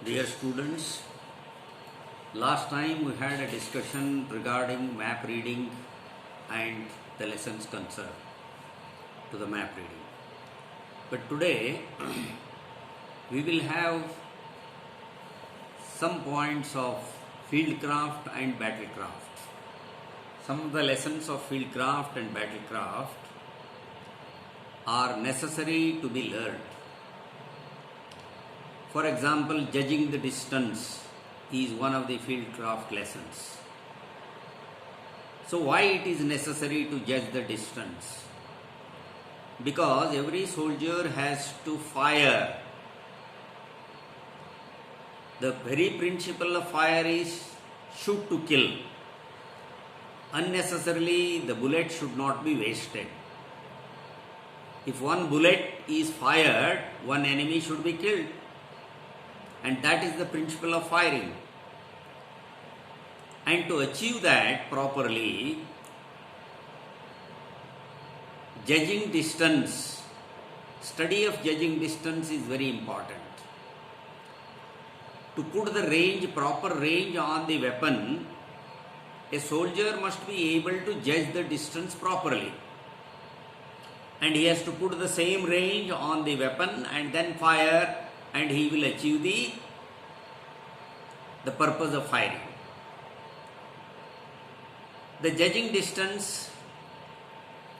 Dear students, last time we had a discussion regarding map reading and the lessons concerned to the map reading. But today we will have some points of fieldcraft and battlecraft. Some of the lessons of fieldcraft and battlecraft are necessary to be learned. For example, judging the distance is one of the fieldcraft lessons. So why it is necessary to judge the distance? Because every soldier has to fire. The very principle of fire is shoot to kill. Unnecessarily, the bullet should not be wasted. If one bullet is fired, one enemy should be killed. And that is the principle of firing. And to achieve that properly, judging distance, study of judging distance is very important. To put the range, proper range on the weapon, a soldier must be able to judge the distance properly. And he has to put the same range on the weapon and then fire, and he will achieve the purpose of firing. The judging distance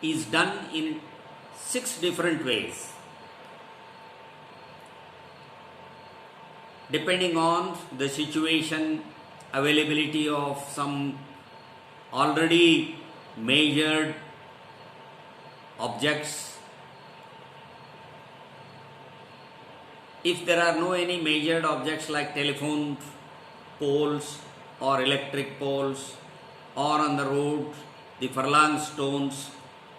is done in 6 different ways, depending on the situation, availability of some already measured objects. If there are no any measured objects like telephone poles or electric poles or on the road, the furlong stones,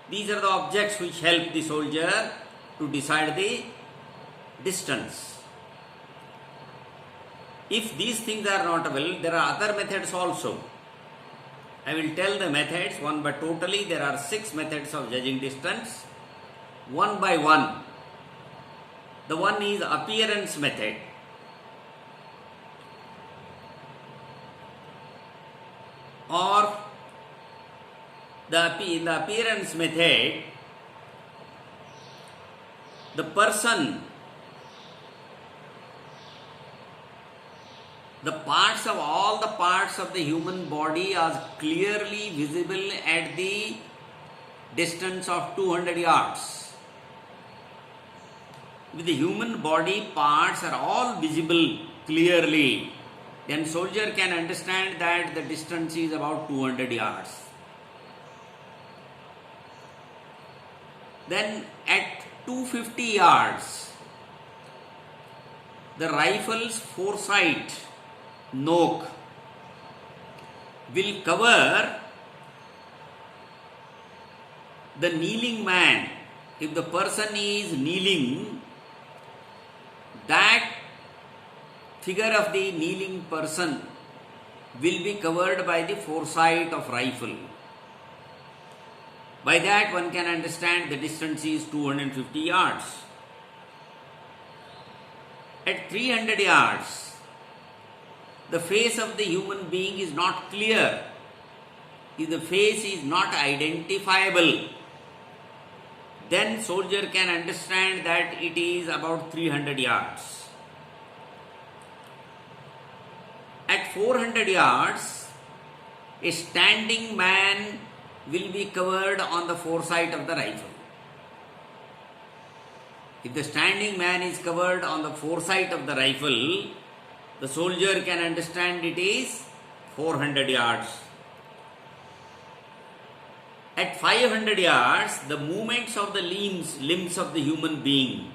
these are the objects which help the soldier to decide the distance. If these things are not available, there are other methods also. I will tell the methods one, but totally there are 6 methods of judging distance, one by one. The one is appearance method. Or in the appearance method, the person, all the parts of the human body are clearly visible at the distance of 200 yards. If the human body parts are all visible clearly, then soldier can understand that the distance is about 200 yards. Then at 250 yards, the rifle's foresight noke will cover the kneeling man. If the person is kneeling, that figure of the kneeling person will be covered by the foresight of rifle. By that one can understand the distance is 250 yards. At 300 yards, the face of the human being is not clear. If the face is not identifiable, then soldier can understand that it is about 300 yards. At 400 yards, a standing man will be covered on the foresight of the rifle. If the standing man is covered on the foresight of the rifle, the soldier can understand it is 400 yards. At 500 yards, the movements of the limbs of the human being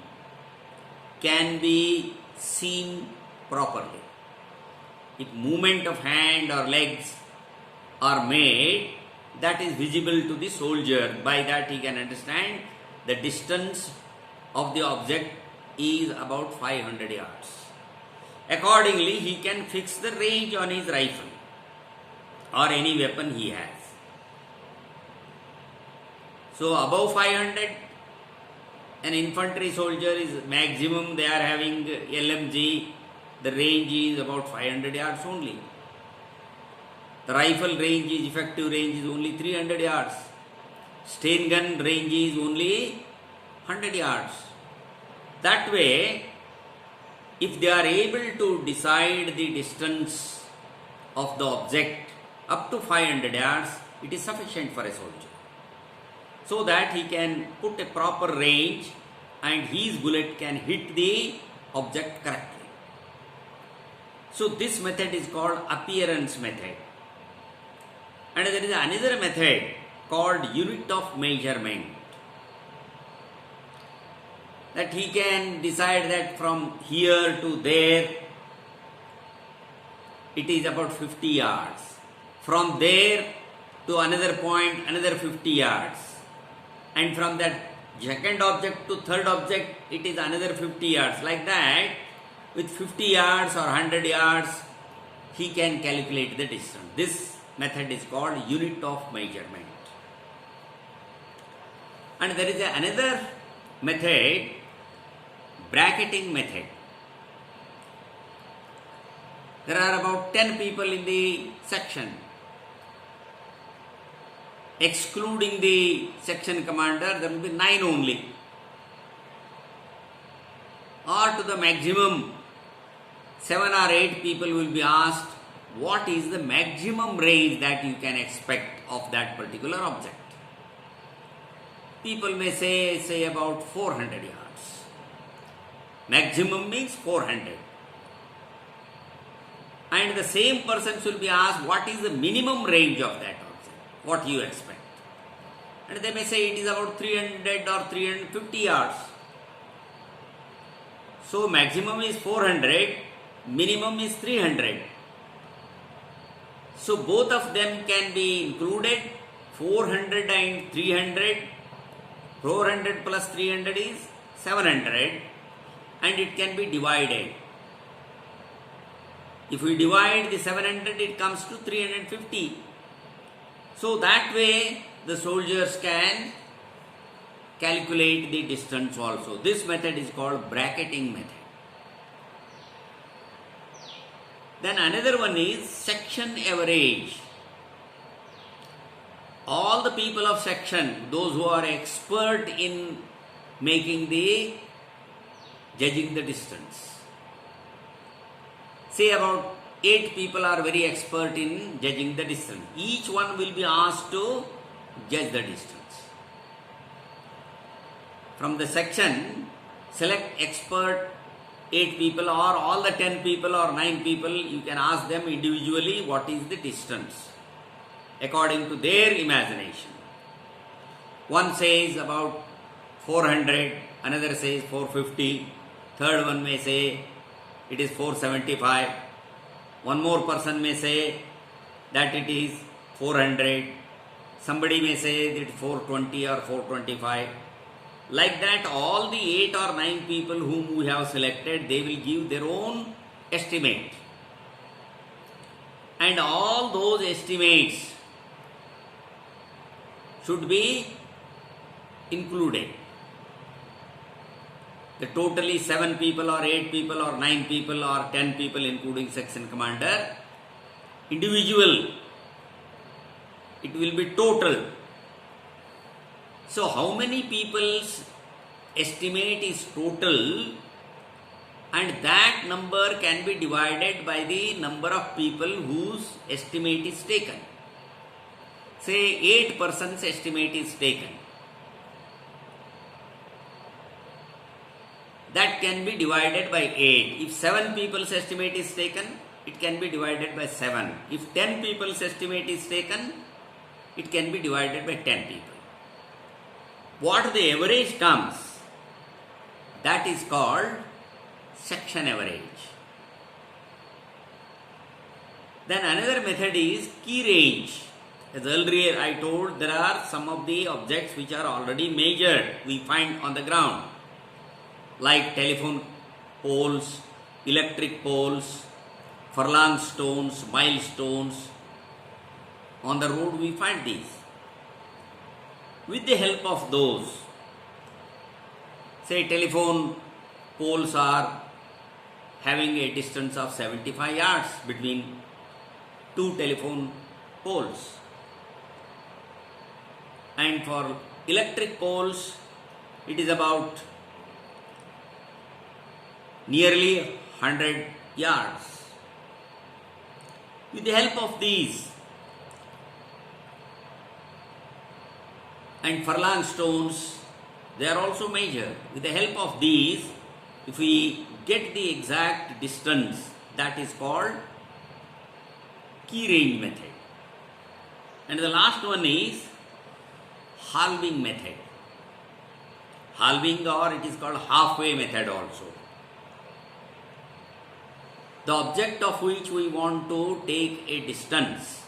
can be seen properly. If movement of hand or legs are made, that is visible to the soldier. By that he can understand the distance of the object is about 500 yards. Accordingly, he can fix the range on his rifle or any weapon he has. So above 500, An infantry soldier is maximum they are having LMG, the range is about 500 yards only. The rifle range is, effective range is only 300 yards. Stain gun range is only 100 yards. That way, if they are able to decide the distance of the object up to 500 yards, it is sufficient for a soldier. So that he can put a proper range and his bullet can hit the object correctly. So this method is called appearance method. And there is another method called unit of measurement. That he can decide that from here to there it is about 50 yards. From there to another point, another 50 yards. And from that second object to third object, it is another 50 yards. Like that, with 50 yards or 100 yards, he can calculate the distance. This method is called unit of measurement. And there is another method, bracketing method. There are about 10 people in the section. Excluding the section commander, there will be 9 only. Or to the maximum, 7 or 8 people will be asked, what is the maximum range that you can expect of that particular object? People may say about 400 yards. Maximum means 400. And the same persons will be asked, what is the minimum range of that object? What you expect? And they may say it is about 300 or 350 yards. So maximum is 400, minimum is 300. So both of them can be included, 400 and 300. 400 plus 300 is 700, and it can be divided. If we divide the 700, it comes to 350. So that way the soldiers can calculate the distance also. This method is called bracketing method. Then another one is section average. All the people of section, those who are expert in judging the distance. Say about 8 people are very expert in judging the distance. Each one will be asked to judge the distance. From the section, select expert 8 people or all the 10 people or 9 people, you can ask them individually what is the distance according to their imagination. One says about 400, another says 450, third one may say it is 475, one more person may say that it is 400, somebody may say that it is 420 or 425. Like that, all the 8 or 9 people whom we have selected, they will give their own estimate. And all those estimates should be included. The totally 7 people or 8 people or 9 people or 10 people including section commander, individual, it will be total. So how many people's estimate is total, and that number can be divided by the number of people whose estimate is taken. Say 8 persons estimate is taken. That can be divided by 8. If 7 people's estimate is taken, it can be divided by 7. If 10 people's estimate is taken, it can be divided by 10 people. What the average comes, that is called section average. Then another method is key range. As earlier I told, there are some of the objects which are already measured, we find on the ground, like telephone poles, electric poles, furlong stones, milestones. On the road we find these. With the help of those, say telephone poles are having a distance of 75 yards between two telephone poles. And for electric poles, it is about nearly 100 yards. With the help of these and furlong stones, they are also measured. With the help of these, if we get the exact distance, that is called key range method. And the last one is halving method. Halving, or it is called halfway method also. The object of which we want to take a distance,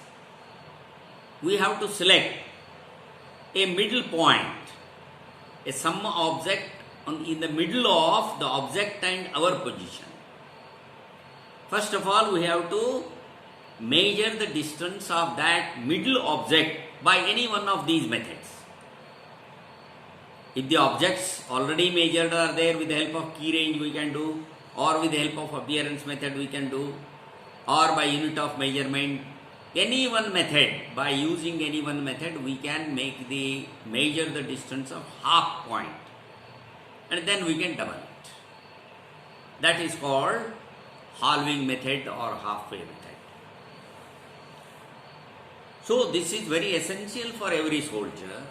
we have to select a middle point, a some object in the middle of the object and our position. First of all, we have to measure the distance of that middle object by any one of these methods. If the objects already measured are there, with the help of key range we can do, or with the help of appearance method we can do, or by unit of measurement. Any one method, by using any one method, we can measure the distance of half point, and then we can double it. That is called halving method or halfway method. So this is very essential for every soldier.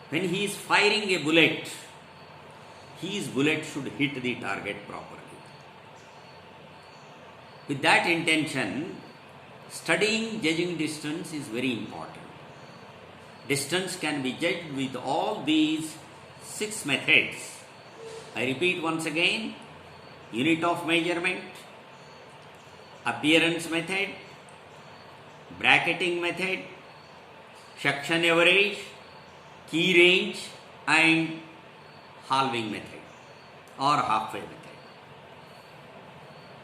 When he is firing a bullet, his bullet should hit the target properly. With that intention, studying judging distance is very important. Distance can be judged with all these 6 methods. I repeat once again: unit of measurement, appearance method, bracketing method, section average, key range, and halving method or halfway method.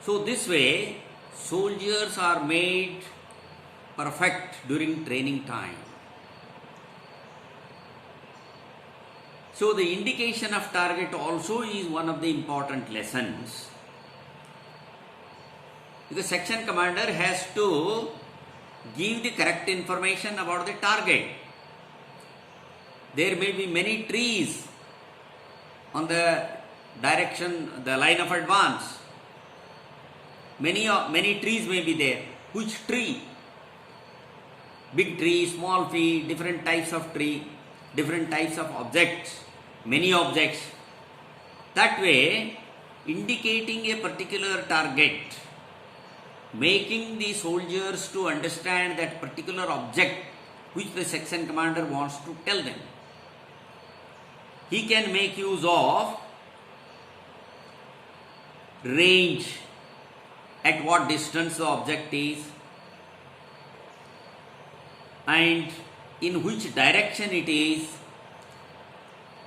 So this way, soldiers are made perfect during training time. So the indication of target also is one of the important lessons. The section commander has to give the correct information about the target. There may be many trees on the direction, the line of advance. Many trees may be there. Which tree? Big tree, small tree, different types of tree, different types of objects, many objects. That way, indicating a particular target, making the soldiers to understand that particular object which the section commander wants to tell them. He can make use of range, at what distance the object is, and in which direction it is.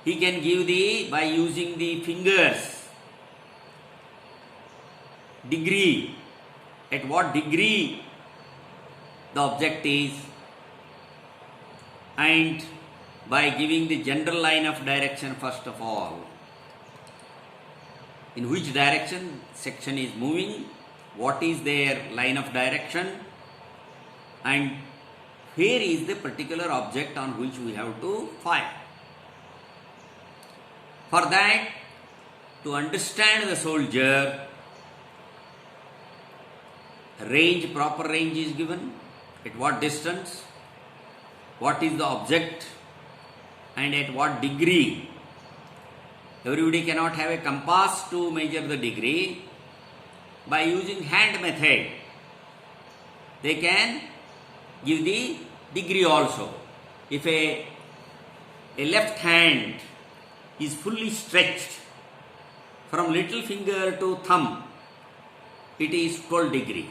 He can give by using the fingers, degree, at what degree the object is, and by giving the general line of direction first of all. In which direction section is moving, what is their line of direction, and where is the particular object on which we have to fire. For that, to understand the soldier, range, proper range is given, at what distance, what is the object, and at what degree. Everybody cannot have a compass to measure the degree. By using hand method, they can give the degree also. If a left hand is fully stretched from little finger to thumb, it is 12 degree.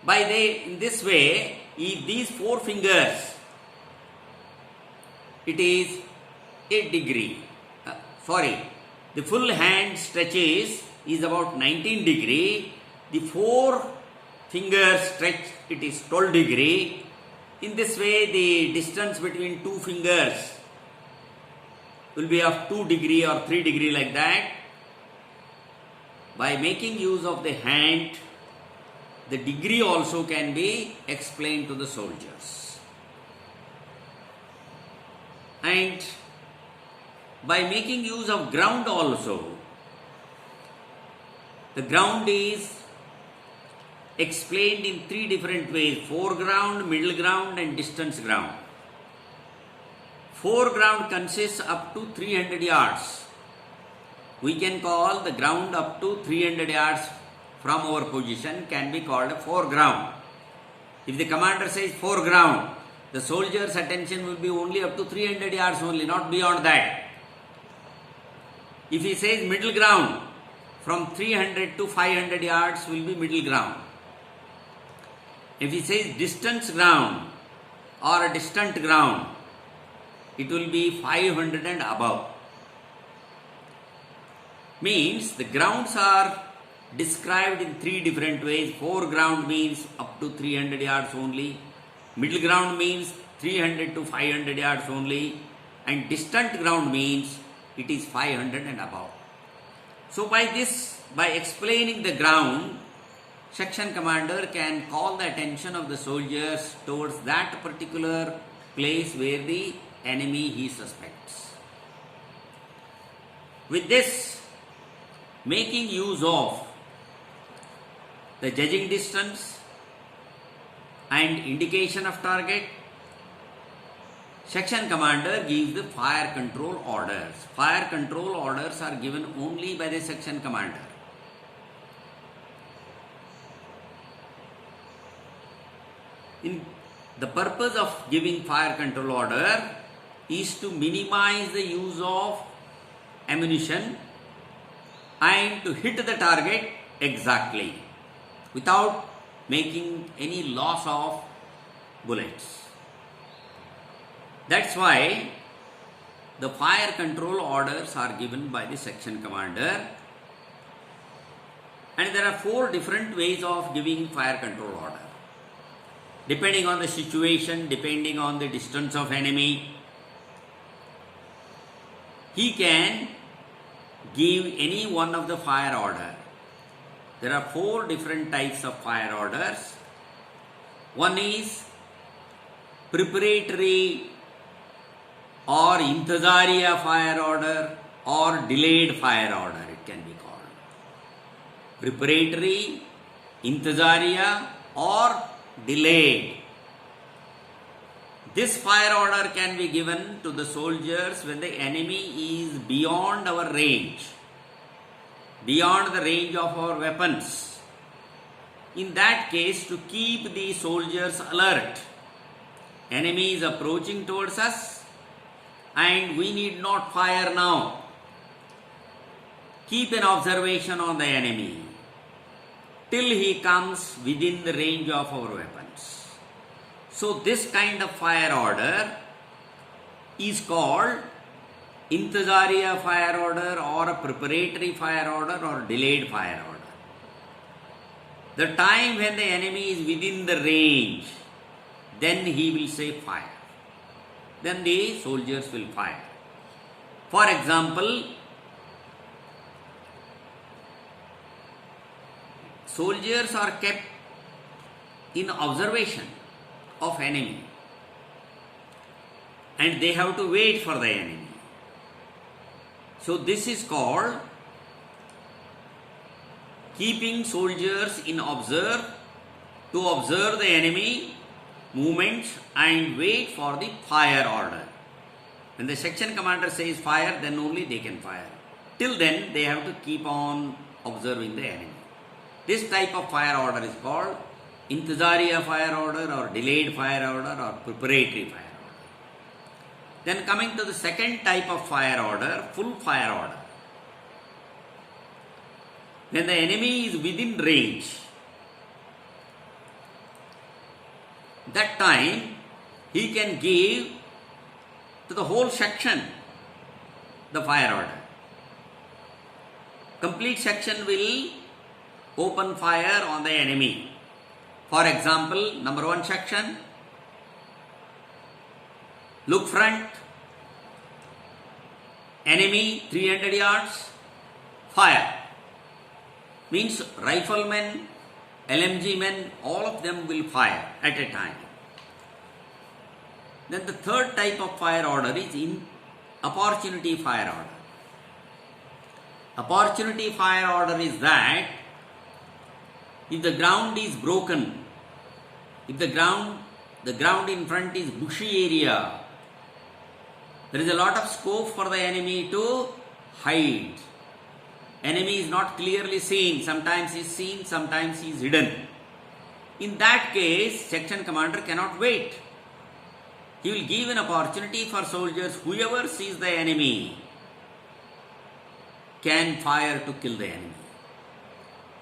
In this way, if these 4 fingers, it is 8 degree. The full hand stretches is about 19 degree. The 4 fingers stretch, it is 12 degree. In this way, the distance between 2 fingers will be of 2 degree or 3 degree like that. By making use of the hand, the degree also can be explained to the soldiers. And by making use of ground also, the ground is explained in 3 different ways: foreground, middle ground and distance ground. Foreground consists up to 300 yards. We can call the ground up to 300 yards from our position can be called a foreground. If the commander says foreground, the soldier's attention will be only up to 300 yards only, not beyond that. If he says middle ground, from 300 to 500 yards will be middle ground. If he says distance ground or a distant ground, it will be 500 and above. Means the grounds are described in 3 different ways. Foreground means up to 300 yards only. Middle ground means 300 to 500 yards only. And distant ground means it is 500 and above. So by explaining the ground, section commander can call the attention of the soldiers towards that particular place where the enemy he suspects. With this, making use of the judging distance and indication of target, section commander gives the fire control orders. Fire control orders are given only by the section commander. The purpose of giving fire control order is to minimize the use of ammunition and to hit the target exactly without making any loss of bullets. That's why the fire control orders are given by the section commander, and there are 4 different ways of giving fire control order. Depending on the situation, depending on the distance of enemy, he can give any one of the fire order. There are 4 different types of fire orders. One is preparatory or intizariya fire order or delayed fire order, it can be called. Preparatory, intizariya or delayed. This fire order can be given to the soldiers when the enemy is beyond our range, beyond the range of our weapons. In that case, to keep the soldiers alert, enemy is approaching towards us and we need not fire now. Keep an observation on the enemy till he comes within the range of our weapons. So this kind of fire order is called intizariya fire order or a preparatory fire order or delayed fire order. The time when the enemy is within the range, then he will say fire. Then the soldiers will fire. For example, soldiers are kept in observation of enemy and they have to wait for the enemy. So this is called keeping soldiers in observe, to observe the enemy movements and wait for the fire order. When the section commander says fire, then only they can fire. Till then they have to keep on observing the enemy. This type of fire order is called intizariya fire order or delayed fire order or preparatory fire order. Then coming to the second type of fire order, full fire order. When the enemy is within range, that time he can give to the whole section the fire order. Complete section will open fire on the enemy. For example, number 1 section, look front, Enemy 300 yards, fire. Means riflemen, LMG men, all of them will fire at a time. Then the third type of fire order is in opportunity fire order. Opportunity fire order is that if the ground is broken, if the ground in front is bushy area, there is a lot of scope for the enemy to hide. Enemy is not clearly seen. Sometimes he is seen, sometimes he is hidden. In that case, section commander cannot wait. He will give an opportunity for soldiers. Whoever sees the enemy can fire to kill the enemy.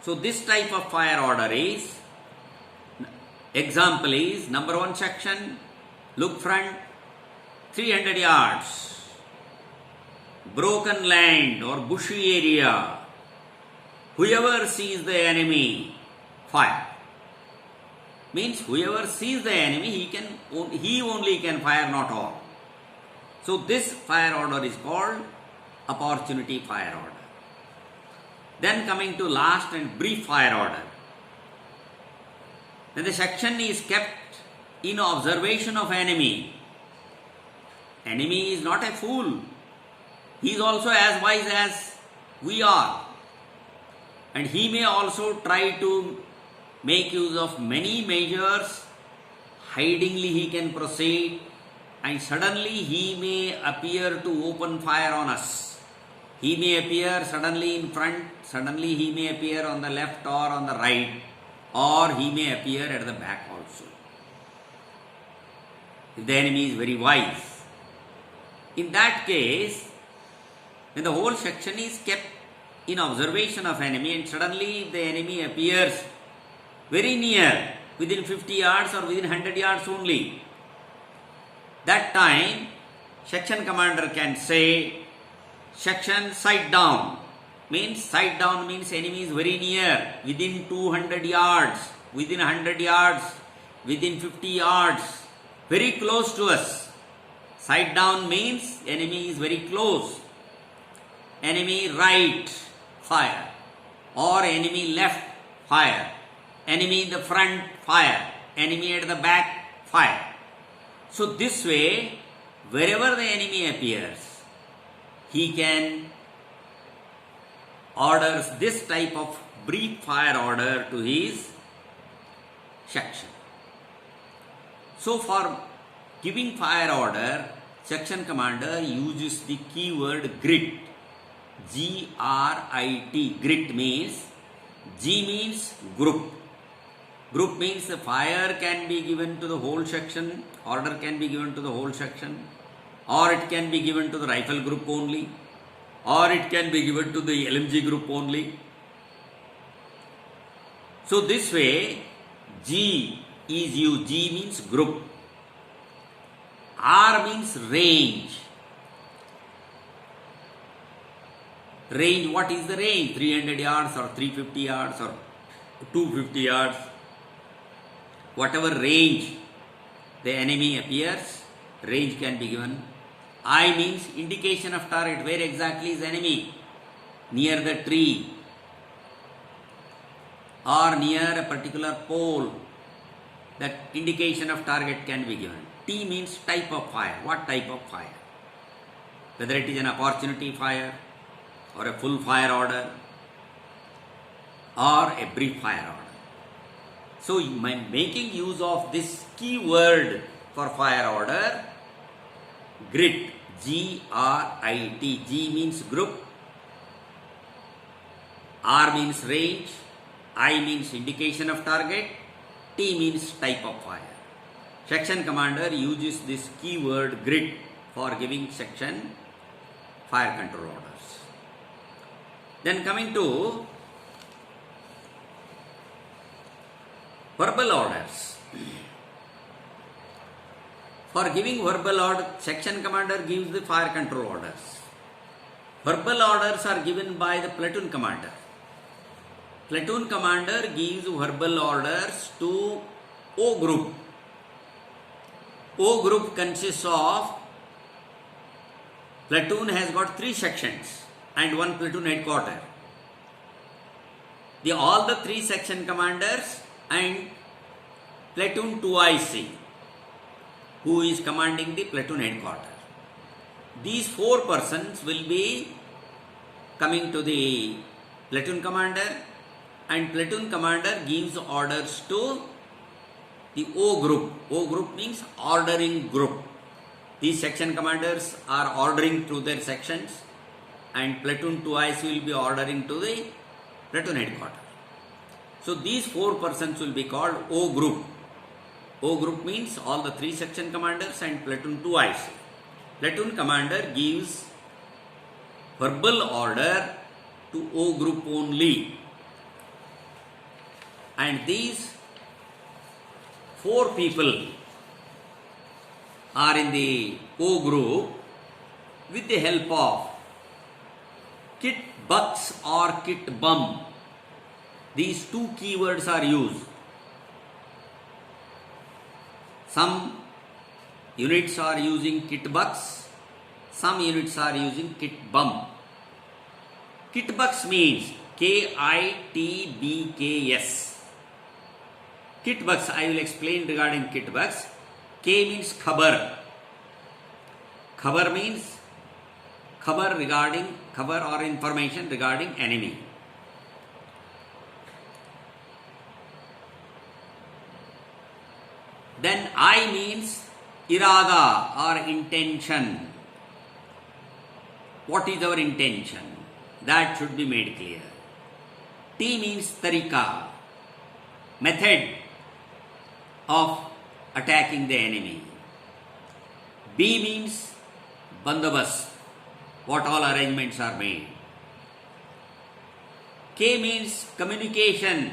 So this type of fire order is, example is, number 1 section, look front, 300 yards, broken land or bushy area. Whoever sees the enemy, fire. Means whoever sees the enemy, he only can fire, not all. So this fire order is called opportunity fire order. Then coming to last and brief fire order. When the section is kept in observation of enemy, enemy is not a fool. He is also as wise as we are. And he may also try to make use of many measures. Hidingly he can proceed, and suddenly he may appear to open fire on us. He may appear suddenly in front, suddenly he may appear on the left or on the right, or he may appear at the back also. If the enemy is very wise. In that case, when the whole section is kept in observation of enemy and suddenly the enemy appears very near, within 50 yards or within 100 yards only, that time section commander can say, section sight down. Sight down means enemy is very near, within 200 yards, within 100 yards, within 50 yards, very close to us. Sight down means enemy is very close. Enemy right, fire. Or enemy left, fire. Enemy in the front, fire. Enemy at the back, fire. So this way, wherever the enemy appears, he can order this type of brief fire order to his section. So for giving fire order, section commander uses the keyword grit. G-R-I-T. Grit means, G means group. Group means the fire can be given to the whole section, order can be given to the whole section, or it can be given to the rifle group only, or it can be given to the LMG group only. So this way, G is used. G means group. R means range. Range, what is the range? 300 yards or 350 yards or 250 yards. Whatever range the enemy appears, range can be given. I means indication of target. Where exactly is enemy? Near the tree or near a particular pole. That indication of target can be given. T means type of fire. What type of fire? Whether it is an opportunity fire or a full fire order or a brief fire order. So making use of this keyword for fire order, grit, G-R-I-T. G means group, R means range, I means indication of target, T means type of fire. Section commander uses this keyword grit for giving section fire control orders. Then coming to verbal orders. For giving verbal order, section commander gives the fire control orders. Verbal orders are given by the platoon commander. Platoon commander gives verbal orders to O group. O group consists of platoon has got 3 sections and 1 platoon headquarter. All the 3 section commanders and platoon 2IC, who is commanding the platoon headquarter. These 4 persons will be coming to the platoon commander, and platoon commander gives orders to the O group. O group means ordering group. These section commanders are ordering to their sections, and platoon 2IC will be ordering to the platoon headquarter. So these 4 persons will be called O group. O group means all the 3 section commanders and platoon 2IC. Platoon commander gives verbal order to O group only, and these 4 people are in the O group with the help of kit bucks or kit bum. These 2 keywords are used. Some units are using kit bucks, some units are using kit bum. Kit bucks means KITBKS. Kit bucks, I will explain regarding kit bucks. K means khabar. Khabar means khabar or information regarding enemy. Then I means irada or intention. What is our intention? That should be made clear. T means tarika, method of attacking the enemy. B means bandobast, what all arrangements are made. K means communication,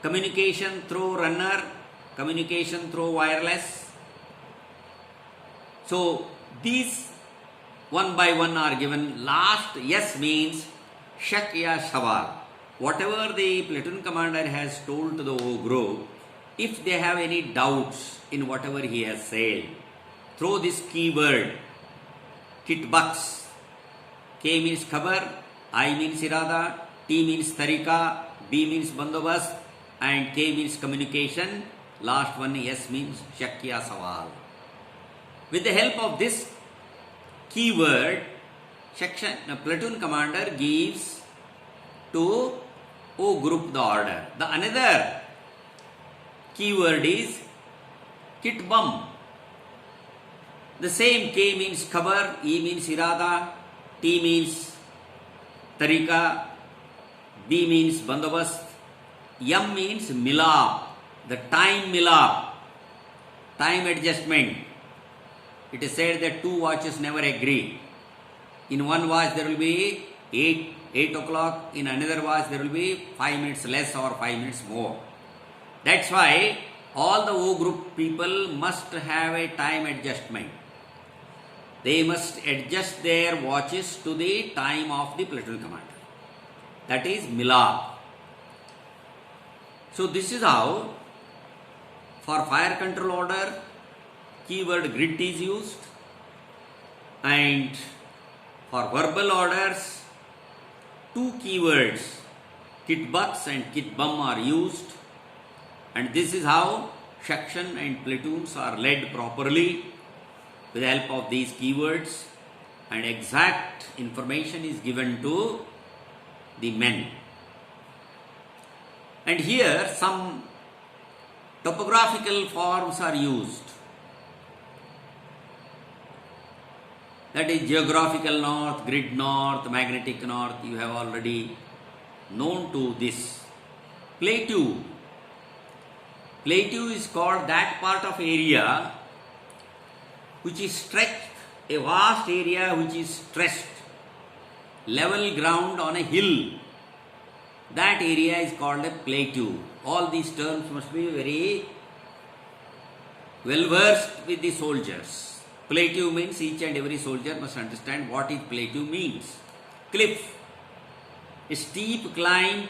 communication through runner, communication through wireless. So these one by one are given. Last S means shak ya sawal. Whatever the platoon commander has told to the O group, if they have any doubts in whatever he has said, throw this keyword kit bucks. K means khabar, I means irada, T means tarika, B means bandobast, and K means communication. Last one S means shak ya sawal. With the help of this keyword, platoon commander gives to O group the order. The another keyword is kit bum. The same. K means khabar, E means irada, T means tarika, B means bandobast, M means milap, the time milap, time adjustment. It is said that 2 watches never agree. In one watch there will be 8 o'clock, in another watch there will be 5 minutes less or 5 minutes more. That's why all the O group people must have a time adjustment. They must adjust their watches to the time of the platoon commander. That is milap. So this is how for fire control order keyword grit is used, and for verbal orders 2 keywords kit bucks and kit bum are used, and this is how section and platoons are led properly with the help of these keywords, and exact information is given to the men. And here some topographical forms are used. That is geographical north, grid north, magnetic north. You have already known to this. Plateau. Plateau is called that part of area which is stretched, a vast area which is stretched, level ground on a hill. That area is called a plateau. All these terms must be very well versed with the soldiers. Plateau means each and every soldier must understand what is plateau means. Cliff, a steep climb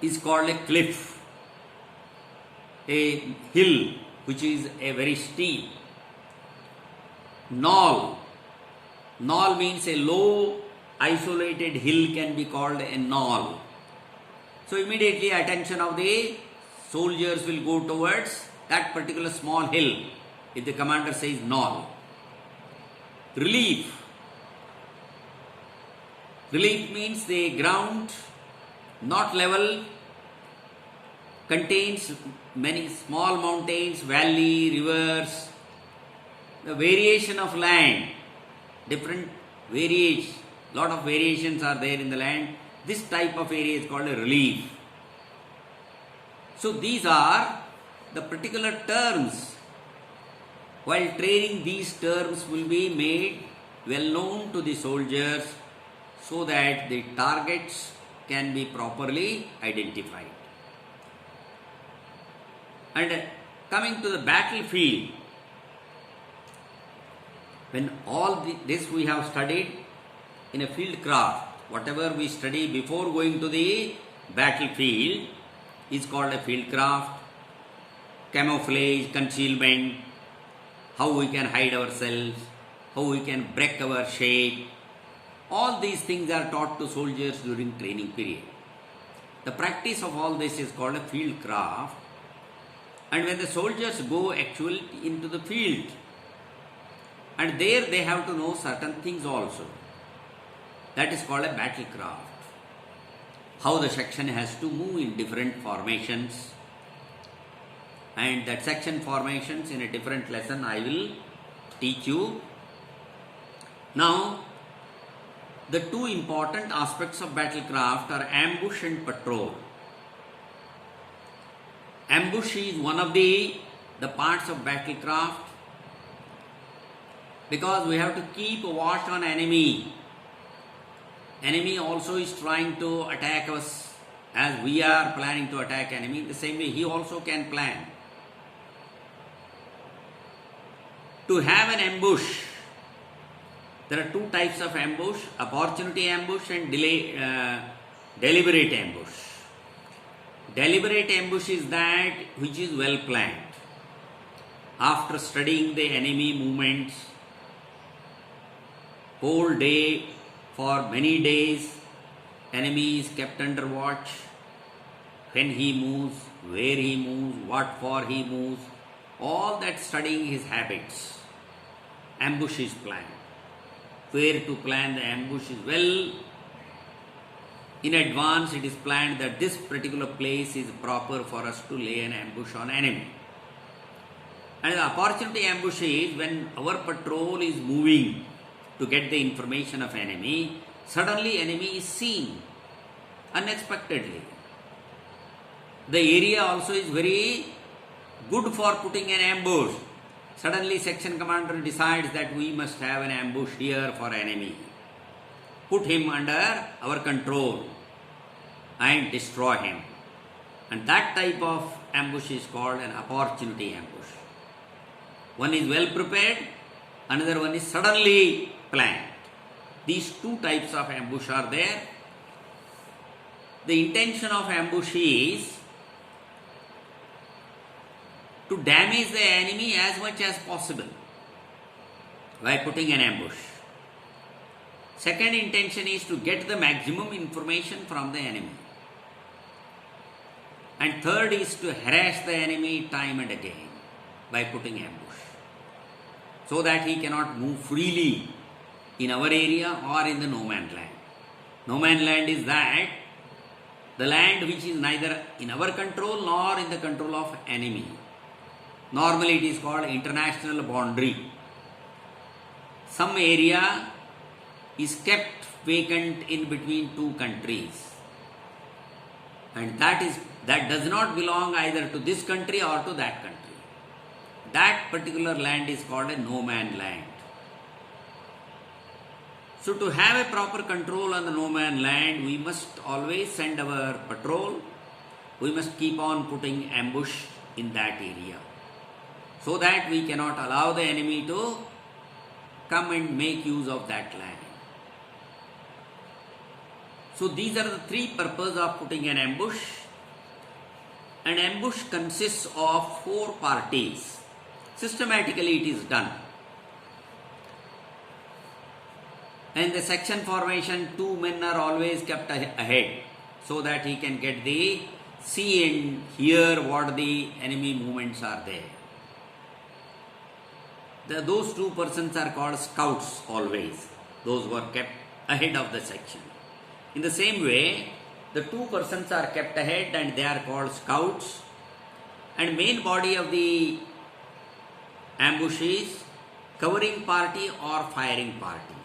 is called a cliff. A hill which is a very steep. Knoll. Knoll means a low isolated hill can be called a knoll. So immediately attention of the soldiers will go towards that particular small hill if the commander says knoll. Relief. Relief means the ground not level, contains many small mountains, valley, rivers, the variation of land, different variations, lot of variations are there in the land. This type of area is called a relief. So these are the particular terms. While training, these terms will be made well known to the soldiers so that the targets can be properly identified. And coming to the battlefield, when all this we have studied in a field craft, whatever we study before going to the battlefield is called a field craft. Camouflage, concealment, how we can hide ourselves, how we can break our shape. All these things are taught to soldiers during training period. The practice of all this is called a field craft. And when the soldiers go actually into the field, and there they have to know certain things also. That is called a battlecraft. How the section has to move in different formations. And that section formations in a different lesson I will teach you. Now, the two important aspects of battlecraft are ambush and patrol. Ambush is one of the parts of battlecraft because we have to keep a watch on enemy. Enemy also is trying to attack us as we are planning to attack enemy. The same way he also can plan. To have an ambush, there are two types of ambush, opportunity ambush and deliberate ambush. Deliberate ambush is that which is well planned. After studying the enemy movements, whole day, for many days, enemy is kept under watch. When he moves, where he moves, what for he moves, all that studying his habits. Ambush is planned. Where to plan the ambush is well in advance. It is planned that this particular place is proper for us to lay an ambush on enemy. And the opportunity ambush is when our patrol is moving to get the information of enemy, suddenly enemy is seen unexpectedly. The area also is very good for putting an ambush. Suddenly section commander decides that we must have an ambush here for enemy. Put him under our control and destroy him. And that type of ambush is called an opportunity ambush. One is well prepared, another one is suddenly planned. These two types of ambush are there. The intention of ambush is to damage the enemy as much as possible by putting an ambush. Second intention is to get the maximum information from the enemy. And third is to harass the enemy time and again by putting ambush, so that he cannot move freely in our area or in the no man's land. No man's land is that the land which is neither in our control nor in the control of enemy. Normally it is called international boundary. Some area is kept vacant in between two countries. And that does not belong either to this country or to that country. That particular land is called a no man land. So to have a proper control on the no man land, we must always send our patrol. We must keep on putting ambush in that area, so that we cannot allow the enemy to come and make use of that land. So these are the three purposes of putting an ambush. An ambush consists of four parties. Systematically it is done. And the section formation, 2 men are always kept ahead so that he can get the see and hear what the enemy movements are there. Those 2 persons are called scouts always, those who are kept ahead of the section. In the same way, the 2 persons are kept ahead and they are called scouts, and main body of the ambush is covering party or firing party.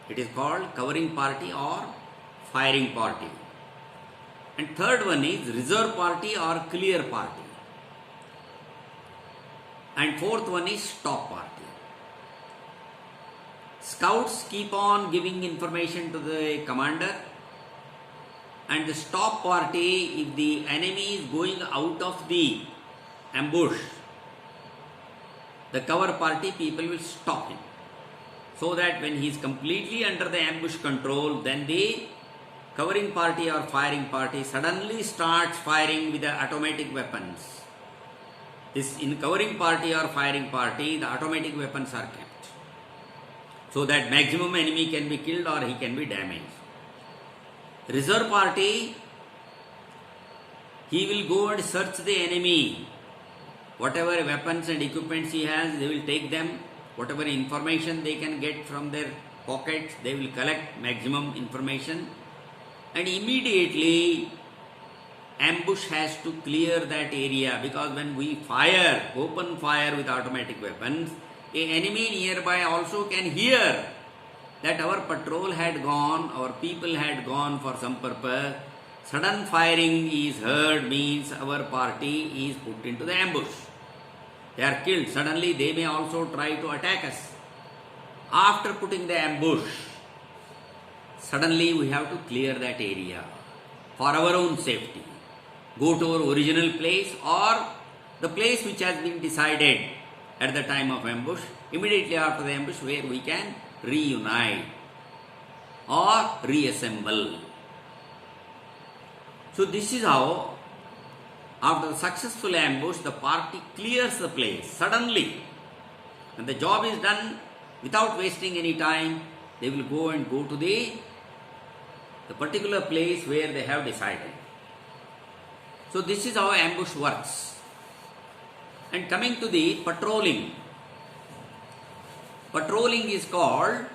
It is called covering party or firing party. And third one is reserve party or clear party. And fourth one is stop party. Scouts keep on giving information to the commander, and the stop party, if the enemy is going out of the ambush, the cover party people will stop him, so that when he is completely under the ambush control, then the covering party or firing party suddenly starts firing with the automatic weapons. This in covering party or firing party, the automatic weapons are kept, so that maximum enemy can be killed or he can be damaged. Reserve party, he will go and search the enemy. Whatever weapons and equipments he has, they will take them. Whatever information they can get from their pockets, they will collect maximum information. And immediately, ambush has to clear that area, because when we fire, open fire with automatic weapons, an enemy nearby also can hear that our patrol had gone, our people had gone for some purpose. Sudden firing is heard, means our party is put into the ambush. They are killed. Suddenly they may also try to attack us. After putting the ambush, suddenly we have to clear that area for our own safety. Go to our original place or the place which has been decided at the time of ambush, immediately after the ambush, where we can reunite or reassemble. So this is how, after the successful ambush, the party clears the place suddenly. When the job is done, without wasting any time, they will go to the particular place where they have decided. So this is how ambush works. And coming to the patrolling. Patrolling is called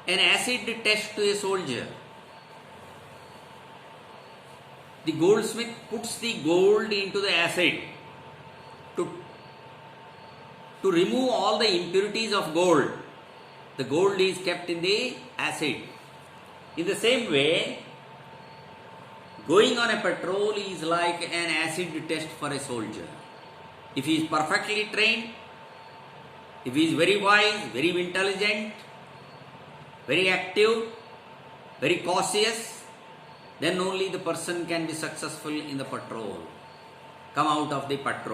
an acid test to a soldier. The goldsmith puts the gold into the acid to remove all the impurities of gold. The gold is kept in the acid. In the same way, going on a patrol is like an acid test for a soldier. If he is perfectly trained, if he is very wise, very intelligent, very active, very cautious, then only the person can be successful in the patrol, come out of the patrol.